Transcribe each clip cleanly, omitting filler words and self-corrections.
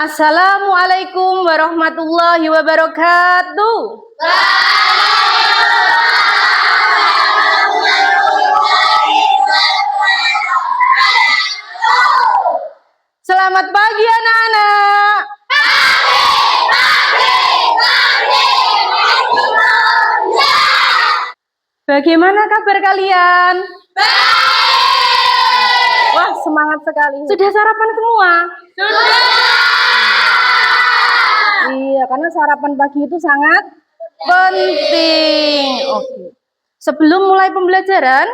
Assalamualaikum warahmatullahi wabarakatuh. Selamat pagi anak-anak. Bagaimana kabar kalian? Wah, semangat sekali. Sudah sarapan semua? Iya, karena sarapan pagi itu sangat penting. Oke. Sebelum mulai pembelajaran,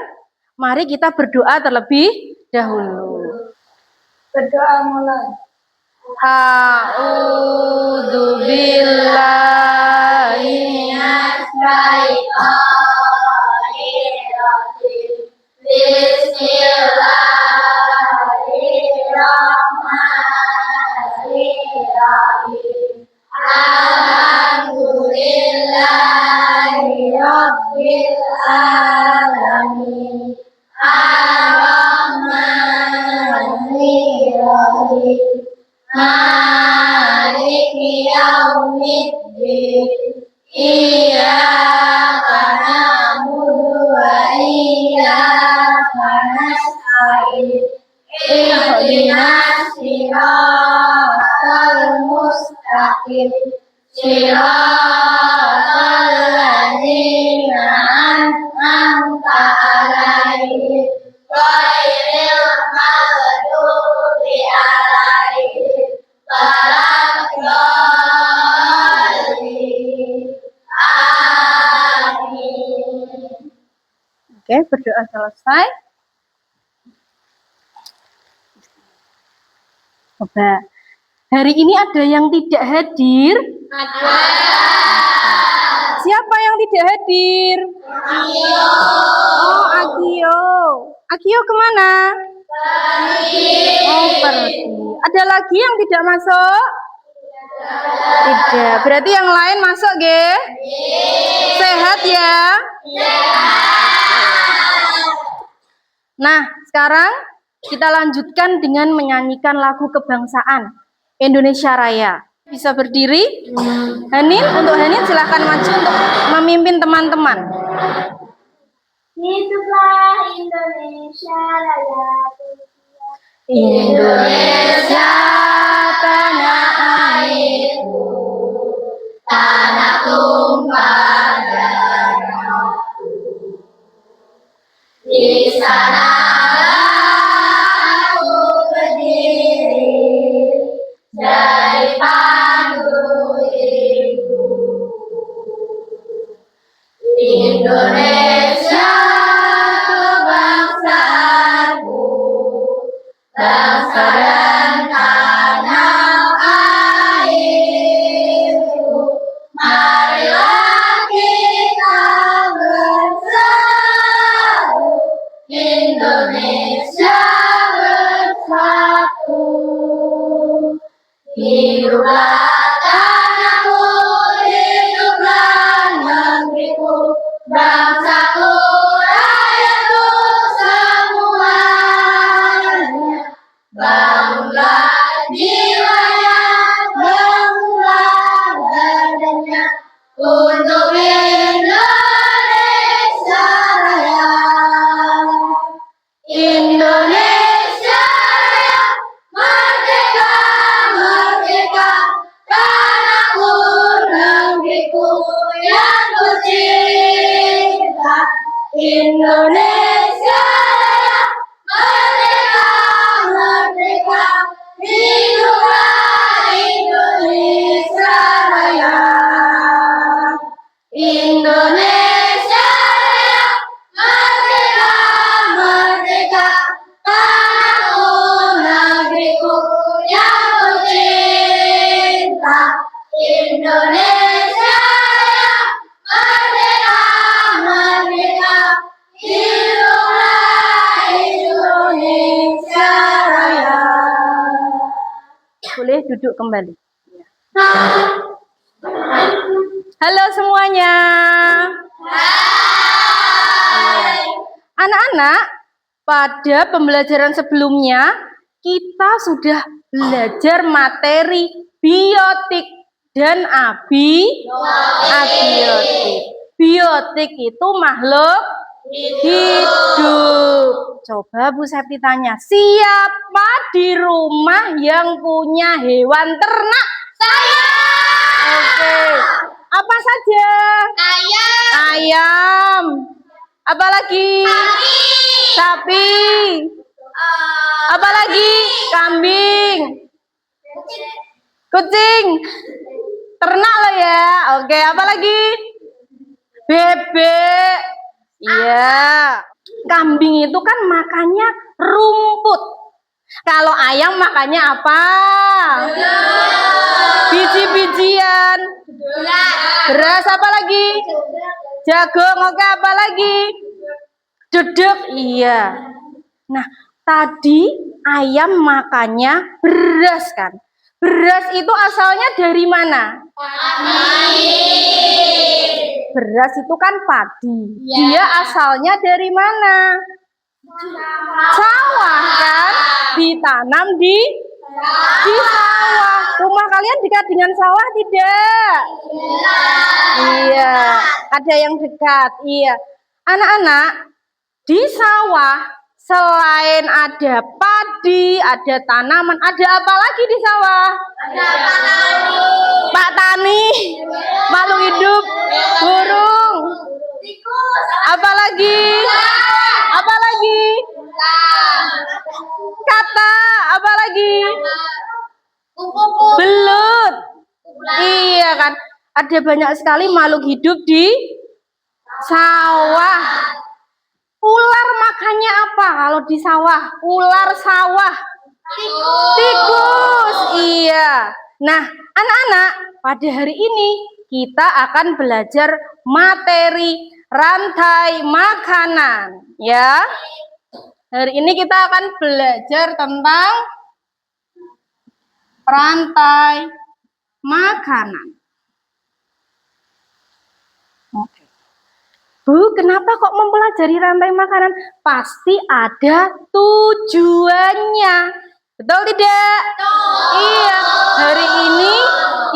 mari kita berdoa terlebih dahulu. Berdoa mulai. A'udzu billahi minasy syaithanir rajim. Bismillahirrahmanirrahim. Alhamdulillahi rabbil alamin. Ar-Rahmanir-Rahim. Maliki yaumiddin. Iyyaka na'budu wa iyyaka nasta'in. Ihdinas siratal mustaqim. Siratal ladzina an'amta 'alaihim ghairil maghdubi 'alaihim waladdallin. Amin. Oke, berdoa selesai. Coba. Hari ini ada yang tidak hadir? Ada. Siapa yang tidak hadir? Akio. Oh, Akio. Akio kemana? Pergi. Oh, pergi. Ada lagi yang tidak masuk? Tidak. Berarti yang lain masuk, Ge? Sehat ya? Sehat. Nah, sekarang kita lanjutkan dengan menyanyikan lagu kebangsaan Indonesia Raya. Bisa berdiri? Hanin, untuk Hanin silahkan maju untuk memimpin teman-teman. Hiduplah Indonesia Raya. Indonesia tanah airku, tanah tumpah darahku. Di sana aku berdiri dari pandu ibu. Indonesia kebangsaanku, bangsa dan tanah airku. Marilah kita bersatu, Indonesia bersatu. Hiduplah tanahku, hiduplah negeriku, bangsaku, rakyatku semuanya. Bangunlah jiwanya, bangunlah badannya untuk Indonesia Raya. Indonesia Raya, merdeka, merdeka, tanahku, negeriku yang kucinta. Indonesia Raya, merdeka, merdeka, hiduplah Indonesia Raya. Indonesia Raya, merdeka, merdeka, tanahku, negeriku yang kucinta. Indonesia Raya, merdeka, merdeka, hiduplah Indonesia Raya. Boleh duduk kembali. Halo semuanya. Hai. Anak-anak, pada pembelajaran sebelumnya kita sudah belajar materi biotik dan abiotik. Biotik itu makhluk hidup. Coba Bu Septi tanya, siapa di rumah yang punya hewan ternak? Saya. Oke. Apa saja? Ayam. Apa lagi? Sapi. Apa lagi? Kambing. Kucing. Ternak loh ya. Oke, apa lagi? Bebek. Iya. Kambing itu kan makannya rumput. Kalau ayam makannya apa? Biji-bijian. Beras apa lagi? Jagung. Oke, apa lagi? Dedek. Iya. Nah, tadi ayam makannya beras kan? Beras itu asalnya dari mana? Beras itu kan padi. Dia asalnya dari mana? Sawah kan? Ditanam di sawah. Rumah kalian dekat dengan sawah tidak? Iya. Ada yang dekat. Iya. Anak-anak, di sawah selain ada padi, ada tanaman, ada apa lagi di sawah? Pak Tani, makhluk hidup, burung. Apa lagi? Apa lagi? Kata, apa lagi? Belut. Iya kan? Ada banyak sekali makhluk hidup di sawah. Ular makannya apa kalau di sawah? Ular sawah. Tikus. Iya. Nah, anak-anak, pada hari ini kita akan belajar materi rantai makanan, ya. Hari ini kita akan belajar tentang rantai makanan. Oke. Bu, kenapa kok mempelajari rantai makanan? Pasti ada tujuannya. Betul tidak? Iya. Hari ini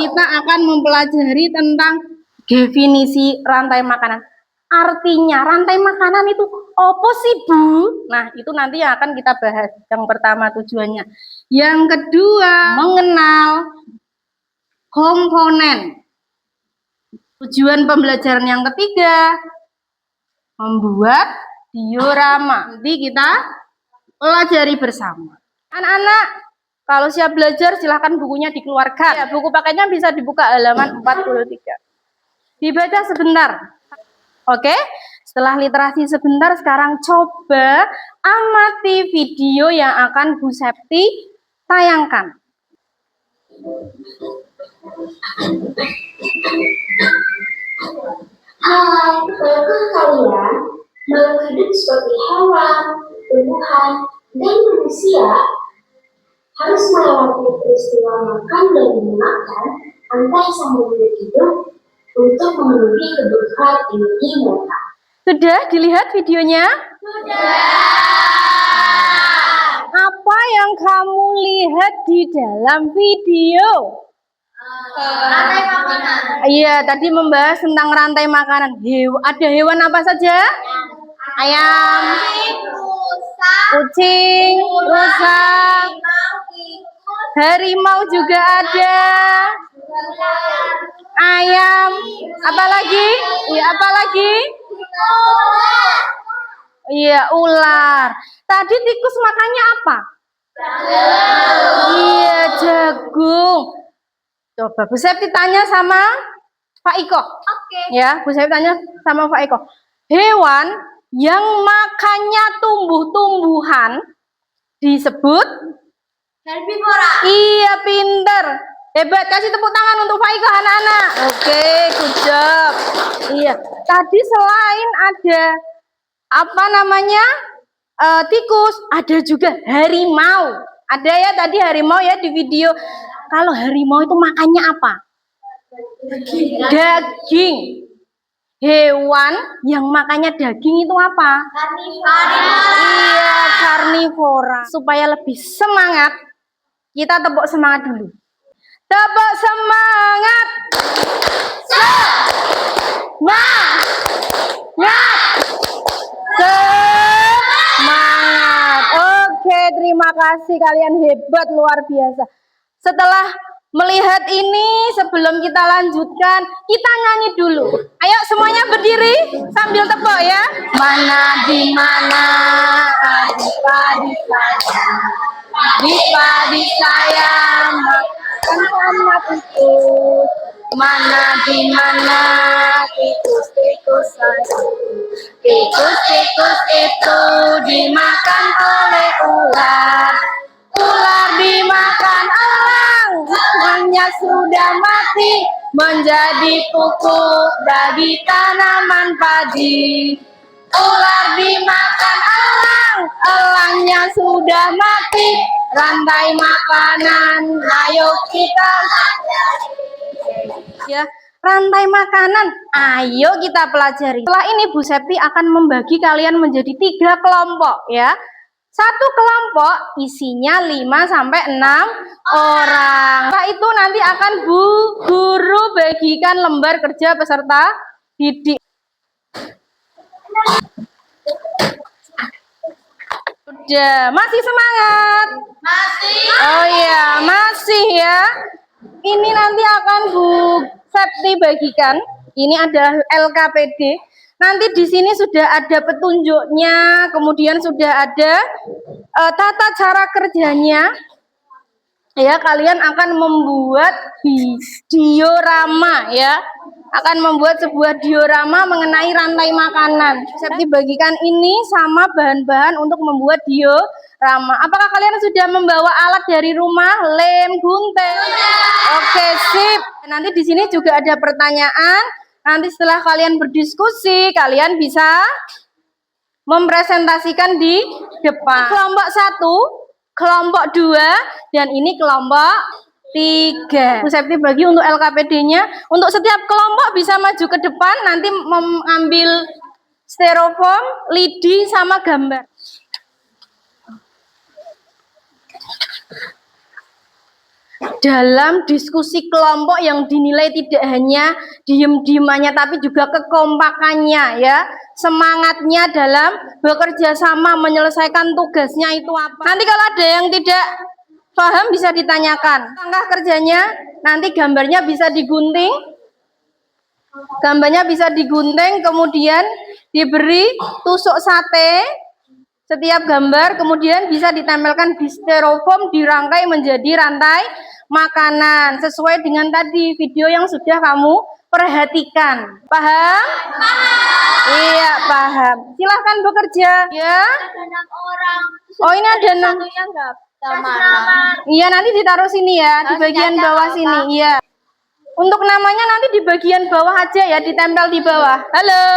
kita akan mempelajari tentang definisi rantai makanan. Artinya rantai makanan itu apa sih, Bu? Nah, itu nanti yang akan kita bahas. Yang pertama tujuannya. Yang kedua, mengenal komponen. Tujuan pembelajaran yang ketiga, membuat diorama. Nanti kita pelajari bersama. Anak-anak, kalau siap belajar silahkan bukunya dikeluarkan. Ya, buku paketnya bisa dibuka halaman 43. Dibaca sebentar. Oke, setelah literasi sebentar, sekarang coba amati video yang akan Bu Septi tayangkan. Hai, tahukah kalian, makhluk hidup seperti hewan, tumbuhan, dan manusia harus melewati peristiwa makan dan memakan antar sang makhluk hidup untuk memenuhi kebutuhan energi mereka. Sudah dilihat videonya? Apa yang kamu lihat di dalam video? Rantai makanan. Iya, tadi membahas tentang rantai makanan. Ada hewan apa saja? Ayam, kucing, rusa, harimau juga ada. Ayam, apa lagi? Iya, apa lagi? Iya, ular. Tadi tikus makannya apa? Iya, jagung. Coba Bu Septi tanya sama Pak Iko. Oke. Ya, Bu Septi tanya sama Pak Iko. Hewan yang makannya tumbuh-tumbuhan disebut Herbivora. Iya, pinter. Hebat, kasih tepuk tangan untuk Pak Iko, anak-anak. Oke, good job. Iya, tadi selain ada apa namanya tikus, ada juga harimau. Ada ya tadi harimau ya di video. Kalau harimau itu makannya apa? Daging. Hewan yang makannya daging itu apa? Karnivora. Iya, karnivora. Supaya lebih semangat, Kita tepuk semangat dulu. Tepuk semangat. Semangat. Oke, terima kasih, kalian hebat, luar biasa. Setelah melihat ini, sebelum kita lanjutkan, kita nyanyi dulu. Ayo semuanya berdiri sambil tepuk ya. Mana di mana adik-adik saya, adik-adik saya makan sama tikus. Mana di mana tikus-tikus saya, tikus-tikus itu dimakan oleh ular. Ular dimakan elang, elangnya sudah mati, menjadi pupuk bagi tanaman padi. Ular dimakan elang, elangnya sudah mati, rantai makanan, ayo kita ya, rantai makanan, ayo kita pelajari. Setelah ini Bu Septi akan membagi kalian menjadi 3 kelompok ya. Satu kelompok isinya 5-6 orang. Setelah itu nanti akan Bu Guru bagikan lembar kerja peserta didik. Udah, masih semangat? Masih. Oh iya, masih ya. Ini nanti akan Bu Septi bagikan. Ini adalah LKPD. Nanti di sini sudah ada petunjuknya, kemudian sudah ada tata cara kerjanya. Ya, kalian akan membuat diorama ya. Akan membuat sebuah diorama mengenai rantai makanan. Saya dibagikan ini sama bahan-bahan untuk membuat diorama. Apakah kalian sudah membawa alat dari rumah? Lem, gunting. Oke, sip. Nanti di sini juga ada pertanyaan. Nanti setelah kalian berdiskusi, kalian bisa mempresentasikan di depan. Kelompok 1, kelompok 2, dan ini kelompok 3. Bu Septi bagi untuk LKPD-nya. Untuk setiap kelompok bisa maju ke depan, nanti mengambil styrofoam, lidi, sama gambar. Dalam diskusi kelompok yang dinilai tidak hanya diem-diemannya, tapi juga kekompakannya ya. Semangatnya dalam bekerja sama menyelesaikan tugasnya itu apa. Nanti kalau ada yang tidak paham bisa ditanyakan. Langkah kerjanya nanti gambarnya bisa digunting. Gambarnya bisa digunting, kemudian diberi tusuk sate setiap gambar, kemudian bisa ditempelkan di styrofoam, dirangkai menjadi rantai makanan sesuai dengan tadi video yang sudah kamu perhatikan. Paham? Paham. Iya, paham. Silahkan bekerja ya. Oh, ini ada 6. Iya, nanti ditaruh sini ya, di bagian bawah sini. Iya. Untuk namanya nanti di bagian bawah aja ya, ditempel di bawah. Halo.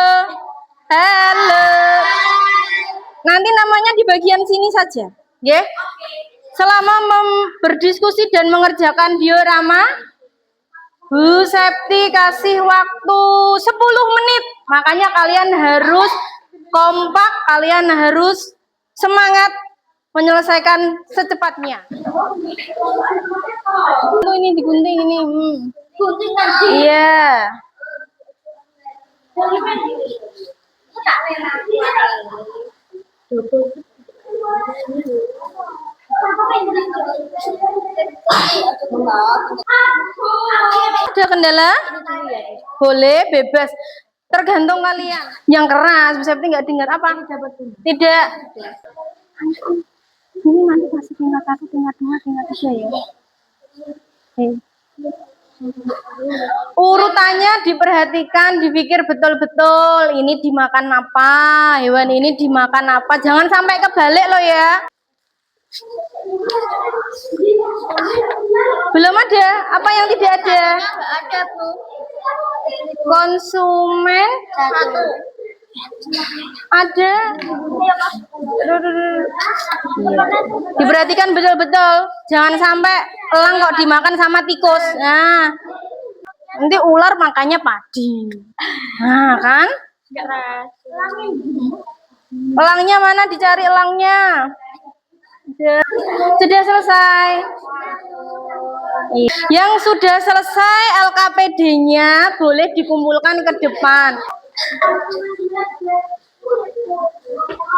Halo. Nanti namanya di bagian sini saja. Ya. Selama berdiskusi dan mengerjakan diorama, Bu Septi kasih waktu 10 menit. Makanya kalian harus kompak, kalian harus semangat menyelesaikan secepatnya. Ini digunting ini. Gunting tadi. Iya. Ada kendala? Boleh, bebas. Tergantung kalian. Yang keras, Bu Septi nggak dengar apa? Tidak. Ini nanti kasih tingkat 1, tingkat 2, tingkat 3 ya. Urutannya diperhatikan, dipikir betul-betul. Ini dimakan apa? Hewan ini dimakan apa? Jangan sampai kebalik loh ya. Belum ada? Apa yang tidak ada? Ada, Bu. Konsumen 1. Ada. Diperhatikan betul-betul. Jangan sampai elang kok dimakan sama tikus. Nah, nanti ular makannya padi. Nah, kan? Elangnya mana? Dicari elangnya. Sudah selesai. Yang sudah selesai LKPD-nya boleh dikumpulkan ke depan.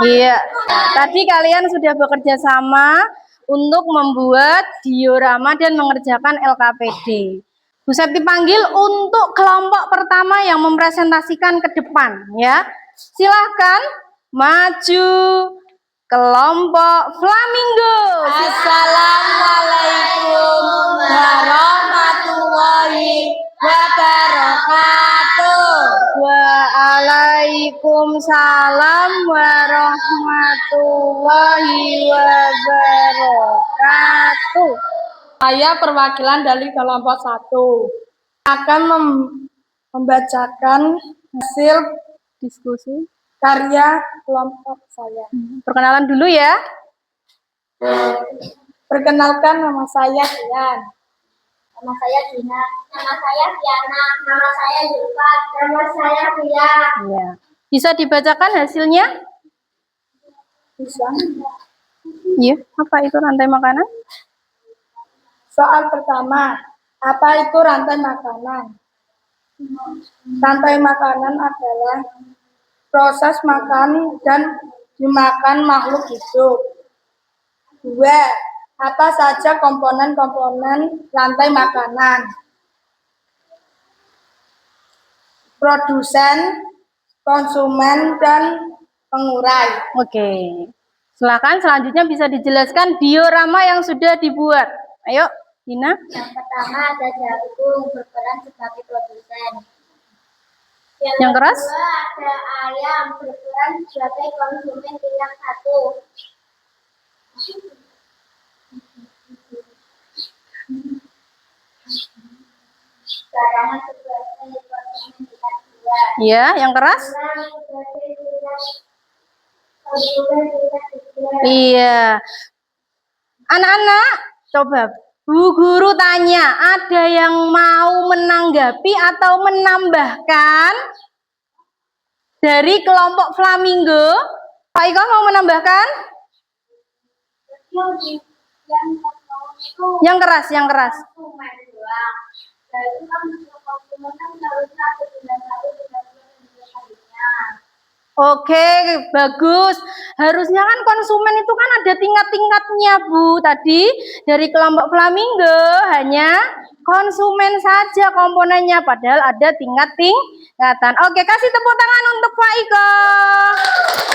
Iya, tadi kalian sudah bekerja sama untuk membuat diorama dan mengerjakan LKPD. Bu Septi panggil untuk kelompok pertama yang mempresentasikan ke depan, ya. Silahkan maju kelompok flamingo. Assalamualaikum warahmatullahi wabarakatuh. Waalaikumsalam warahmatullahi wabarakatuh. Saya perwakilan dari kelompok 1 akan membacakan hasil Diskusi. karya kelompok saya. Perkenalan dulu ya. Perkenalkan, nama saya Dian. Nama saya Dina. Nama saya Diana. Nama saya Zulfat. Nama saya Pia. Iya. Bisa dibacakan hasilnya? Bisa. Iya. Apa itu rantai makanan? Soal pertama, apa itu rantai makanan? Rantai makanan adalah proses makan dan dimakan makhluk hidup. 2. Apa saja komponen-komponen rantai makanan? Produsen, konsumen, dan pengurai. Oke. Silakan selanjutnya bisa dijelaskan diorama yang sudah dibuat. Ayo, Dina. Yang pertama ada jagung berperan sebagai produsen. Yang keras? Kedua ada ayam berperan sebagai konsumen tingkat 1. Garangan sebagai konsumen tingkat 2. Iya, yang keras? Konsumen tingkat 3. Iya. Anak-anak, coba Bu Guru tanya, ada yang mau menanggapi atau menambahkan dari kelompok flamingo? Pak Iko mau menambahkan? Yang keras, yang keras. Konsumen doang. Jadi kan konsumen kan harusnya ada dengan satu dengan dua. Oke, bagus. Harusnya kan konsumen itu kan ada tingkat-tingkatnya, Bu. Tadi dari kelompok flamingo hanya konsumen saja komponennya, padahal ada tingkatan. Oke, kasih tepuk tangan untuk Pak Iko.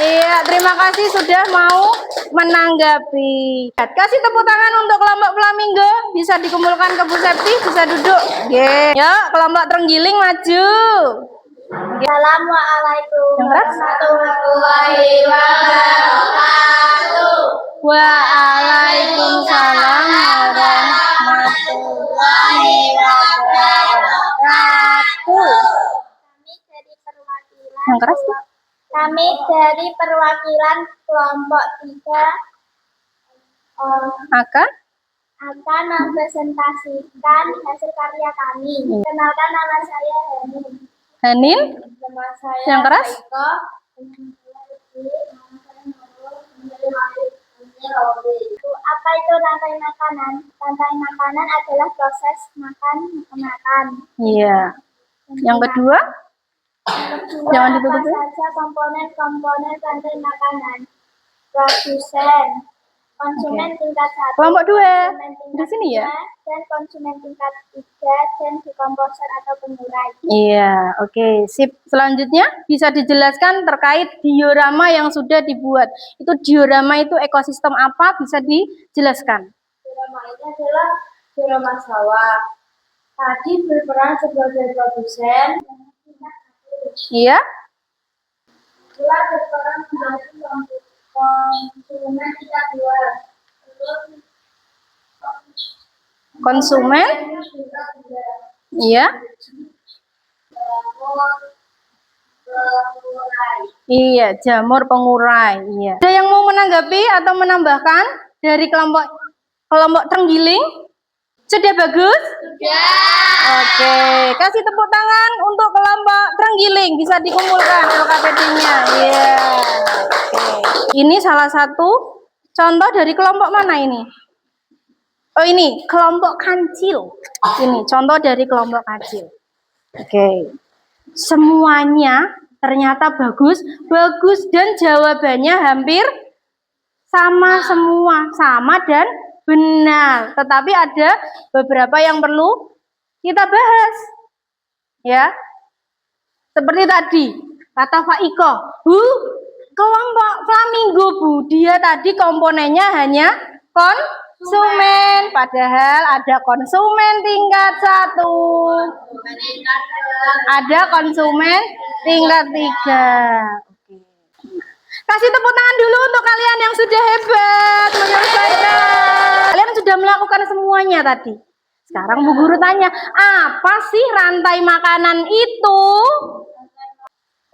Iya, terima kasih sudah mau menanggapi. Kasih tepuk tangan untuk kelompok flamingo. Bisa dikumpulkan ke Bu Septi, bisa duduk. Yuk, kelompok terenggiling maju. Assalamualaikum Yang keras? warahmatullahi wabarakatuh. Waalaikumsalam warahmatullahi wabarakatuh. Yang keras tuh? Kami dari perwakilan kelompok 3 akan mempresentasikan hasil karya kami. Kenalkan, nama saya Henin. Hanin? Nama saya Yang keras? Saiko. Apa itu rantai makanan? Rantai makanan adalah proses makan. Iya. Yang kedua? Jangan ditutup ya. Apa saja komponen-komponen rantai makanan? Produsen, konsumen tingkat 1, Kelompok 2. konsumen tingkat Di sini ya? 2, dan konsumen tingkat 3, dan dekomposer atau pengurai. Iya, oke. Sip. Selanjutnya bisa dijelaskan terkait diorama yang sudah dibuat. Itu diorama itu ekosistem apa? Bisa dijelaskan. Diorama ini adalah diorama sawah. Tadi berperan sebagai produsen. Iya. Dua berperan sebagai konsumen tingkat 2. Konsumen? Iya. Iya, jamur pengurai. Iya. Ada yang mau menanggapi atau menambahkan dari kelompok terenggiling? Sudah bagus? Oke, kasih tepuk tangan untuk kelompok terenggiling. Bisa dikumpulkan LKPD-nya. Iya. Oke. Ini salah satu Contoh dari kelompok mana ini? Oh ini, kelompok kancil. Ini, contoh dari kelompok kancil. Oke. Semuanya ternyata bagus, dan jawabannya hampir sama semua, sama dan benar. Tetapi ada beberapa yang perlu kita bahas. Ya. Seperti tadi, kata Pak Iko, kelompok flamingo Bu, dia tadi komponennya hanya konsumen, padahal ada konsumen tingkat 1, ada konsumen tingkat 3. Oke. Kasih tepuk tangan dulu untuk kalian yang sudah hebat menyelesaikan. Kalian sudah melakukan semuanya tadi. Sekarang Bu Guru tanya, apa sih rantai makanan itu?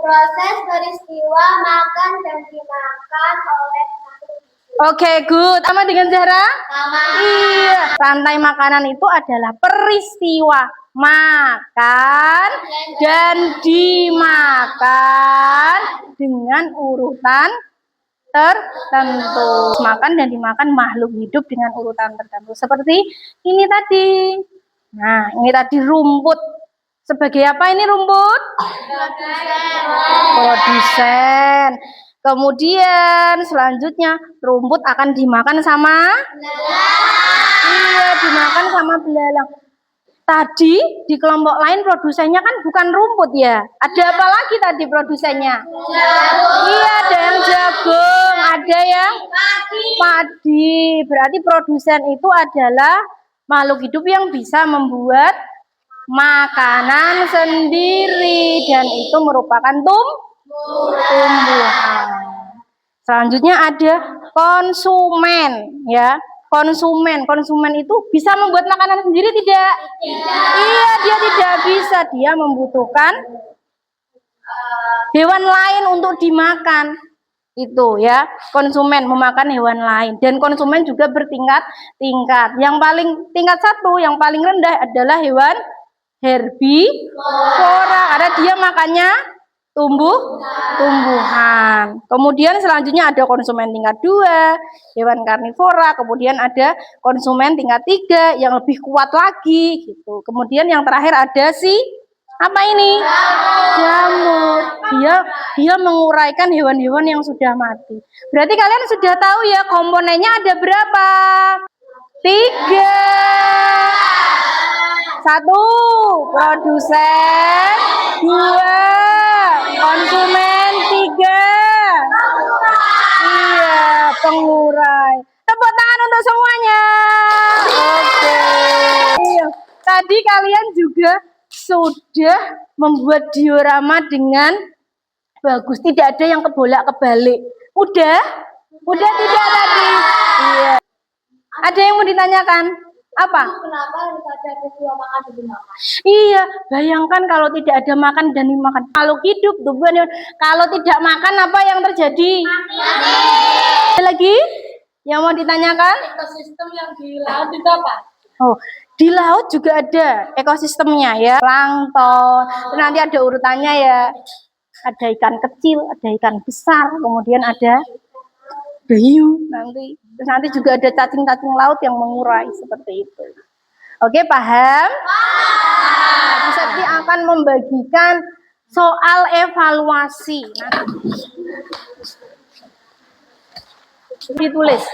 Proses peristiwa makan dan dimakan oleh satu biji. Oke, good. Sama dengan Zahra? Sama. Iya. Rantai makanan itu adalah peristiwa makan dan dimakan dengan urutan tertentu. Makan dan dimakan makhluk hidup dengan urutan tertentu. Seperti ini tadi. Nah, ini tadi rumput. Sebagai apa ini rumput? Produsen. Kemudian selanjutnya rumput akan dimakan sama? Iya, dimakan sama belalang. Tadi di kelompok lain produsennya kan bukan rumput ya. Ada apa lagi tadi produsennya? Iya, ada yang jagung, ada yang padi. Berarti produsen itu adalah makhluk hidup yang bisa membuat makanan sendiri dan itu merupakan tumbuhan. Selanjutnya ada konsumen ya. Konsumen itu bisa membuat makanan sendiri tidak? Iya, dia tidak bisa. Dia membutuhkan hewan lain untuk dimakan. Itu ya, konsumen memakan hewan lain dan konsumen juga bertingkat-tingkat. Yang paling tingkat 1, yang paling rendah adalah hewan herbivora karena dia makannya tumbuhan. Kemudian selanjutnya ada konsumen tingkat 2, hewan karnivora. Kemudian ada konsumen tingkat 3 yang lebih kuat lagi gitu. Kemudian yang terakhir ada apa ini? Jamur. Dia menguraikan hewan-hewan yang sudah mati. Berarti kalian sudah tahu ya komponennya ada berapa? 3. 1, produsen. 2, konsumen. 3, iya, pengurai. Tepuk tangan untuk semuanya. Oke. Iya. Tadi kalian juga sudah membuat diorama dengan bagus. Tidak ada yang kebolak-kebalik. Udah tidak tadi? Iya. Ada yang mau ditanyakan? Apa? Kenapa harus ada peristiwa makan dan dimakan? Iya, bayangkan kalau tidak ada makan dan dimakan. Kalau hidup, kalau tidak makan apa yang terjadi? Ada lagi yang mau ditanyakan? Ekosistem yang di laut itu apa? Oh, di laut juga ada ekosistemnya ya. Plankton. Nanti ada urutannya ya. Ada ikan kecil, ada ikan besar, kemudian ada hiu nanti. Terus nanti juga ada cacing-cacing laut yang mengurai seperti itu. Oke, paham? Bisa akan membagikan soal evaluasi. Ditulis.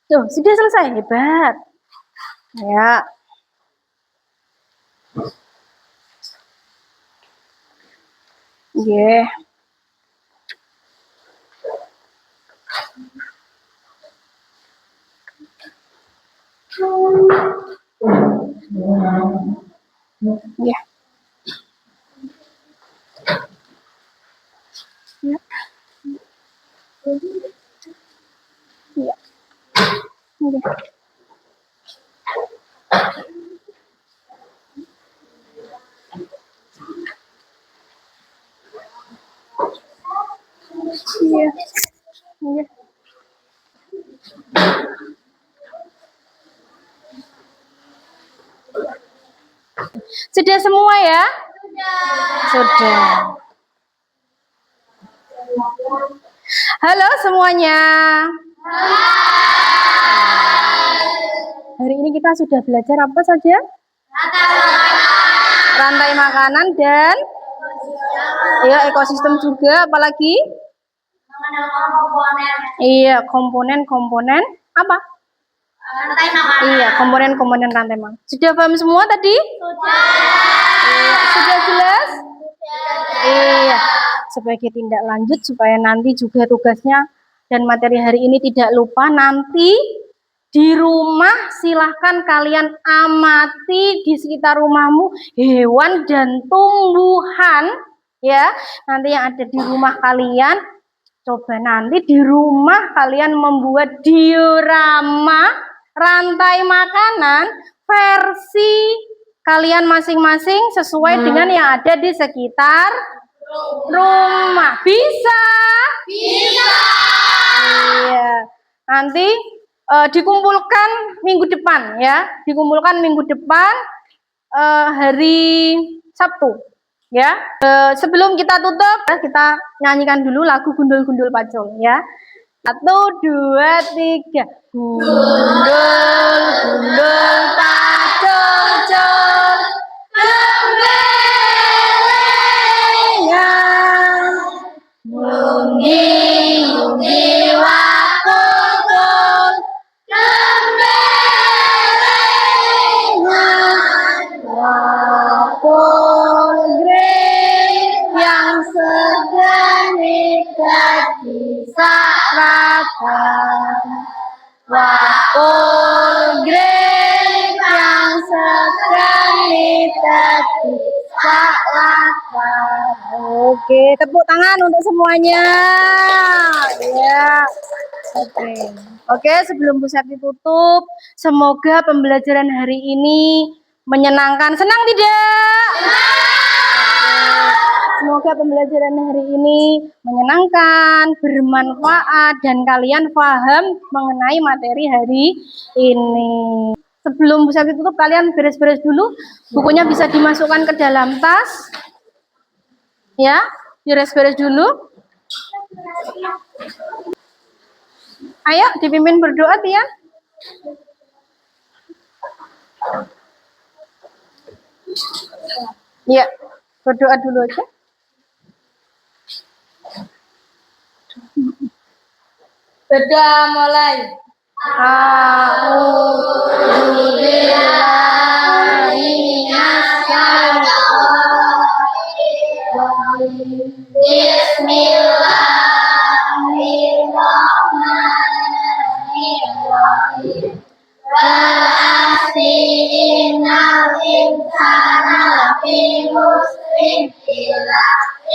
Tuh, sudah selesai. Hebat. Ya. Yeah. Ya. Ya. Ya. Ya. Iya. Iya. Sudah semua ya? Sudah. Halo semuanya. Hari ini kita sudah belajar apa saja? Rantai makanan dan ya ekosistem juga, apalagi? Iya, komponen apa? Rantai makanan. Iya, komponen rantai makanan. Sudah paham semua tadi? Sudah. Iya, sudah jelas? Iya, sebagai tindak lanjut supaya nanti juga tugasnya dan materi hari ini tidak lupa, nanti di rumah silahkan kalian amati di sekitar rumahmu hewan dan tumbuhan ya. Nanti yang ada di rumah kalian, coba nanti di rumah kalian membuat diorama rantai makanan versi kalian masing-masing sesuai dengan yang ada di sekitar rumah. Bisa? Bisa. Iya. Nanti dikumpulkan minggu depan ya. Dikumpulkan minggu depan hari Sabtu. Ya. Sebelum kita tutup, kita nyanyikan dulu lagu Gundul-Gundul Pacul ya. 1, 2, 3. Gundul, gundul pacul, cul. Gembelengan. Munggi, munggi wakul. Gembelengan. Wakul grey yang segenit kaki saratan. Wakul grey yang segenit kaki saratan. Oke, tepuk tangan untuk semuanya. Ya. Oke, sebelum Bu Septi tutup, semoga pembelajaran hari ini menyenangkan. Senang tidak? Semoga pembelajaran hari ini menyenangkan, bermanfaat, dan kalian paham mengenai materi hari ini. Sebelum Bu Septi tutup, kalian beres-beres dulu. Bukunya bisa dimasukkan ke dalam tas. Ya, beres-beres dulu. Ayo, dipimpin berdoa, Tian. Ya, berdoa dulu aja. Berdoa mulai. Bismillahirrahmanirrahim. Innal insana lafi khusrin illa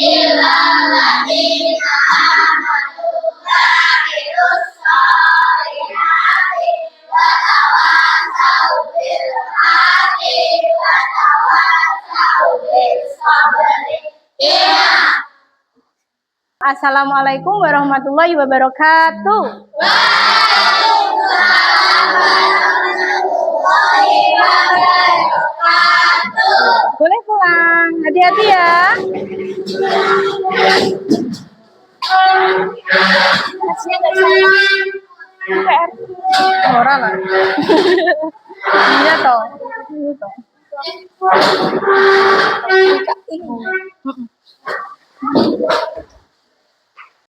alladzina amanu wa amilus sholihati wa tawassaw bil haqqi wa tawassaw bis sabri. Assalamualaikum warahmatullahi wabarakatuh. Boleh pulang, hati-hati ya. PR. Ora lah. Iya toh. Iya toh.